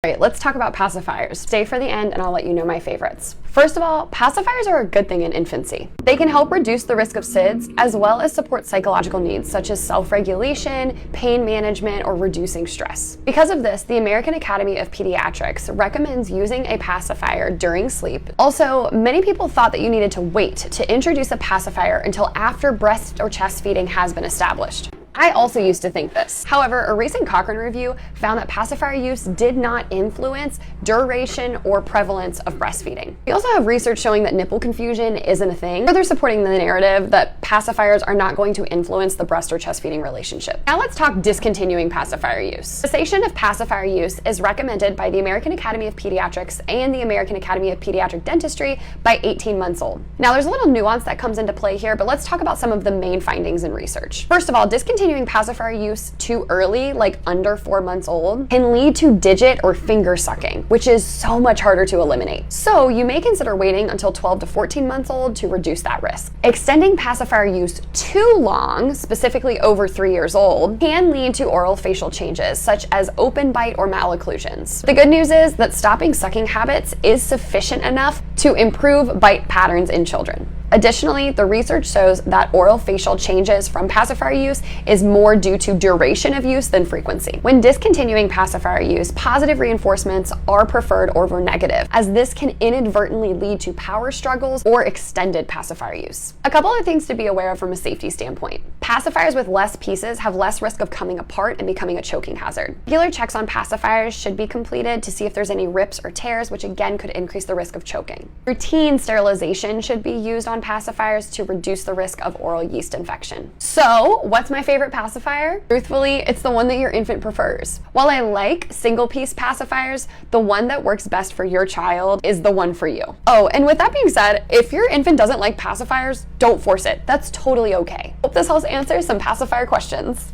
All right, let's talk about pacifiers. Stay for the end and I'll let you know my favorites. First of all, pacifiers are a good thing in infancy. They can help reduce the risk of SIDS as well as support psychological needs such as self-regulation, pain management, or reducing stress. Because of this, the American Academy of Pediatrics recommends using a pacifier during sleep. Also, many people thought that you needed to wait to introduce a pacifier until after breast or chest feeding has been established. I also used to think this. However, a recent Cochrane review found that pacifier use did not influence duration or prevalence of breastfeeding. We also have research showing that nipple confusion isn't a thing, further supporting the narrative that pacifiers are not going to influence the breast or chest feeding relationship. Now let's talk discontinuing pacifier use. Cessation of pacifier use is recommended by the American Academy of Pediatrics and the American Academy of Pediatric Dentistry by 18 months old. Now there's a little nuance that comes into play here, but let's talk about some of the main findings in research. First of all, discontinuing pacifier use too early, like under 4 months old, can lead to digit or finger sucking, which is so much harder to eliminate. So you may consider waiting until 12 to 14 months old to reduce that risk. Extending pacifier use too long, specifically over 3 years old, can lead to oral facial changes such as open bite or malocclusions. The good news is that stopping sucking habits is sufficient enough to improve bite patterns in children. Additionally, the research shows that oral facial changes from pacifier use is more due to duration of use than frequency. When discontinuing pacifier use, positive reinforcements are preferred over negative, as this can inadvertently lead to power struggles or extended pacifier use. A couple of things to be aware of from a safety standpoint. Pacifiers with less pieces have less risk of coming apart and becoming a choking hazard. Regular checks on pacifiers should be completed to see if there's any rips or tears, which again could increase the risk of choking. Routine sterilization should be used on pacifiers to reduce the risk of oral yeast infection. So, what's my favorite pacifier? Truthfully, it's the one that your infant prefers. While I like single-piece pacifiers, the one that works best for your child is the one for you. Oh, and with that being said, if your infant doesn't like pacifiers, don't force it. That's totally okay. Hope this helps answer some pacifier questions.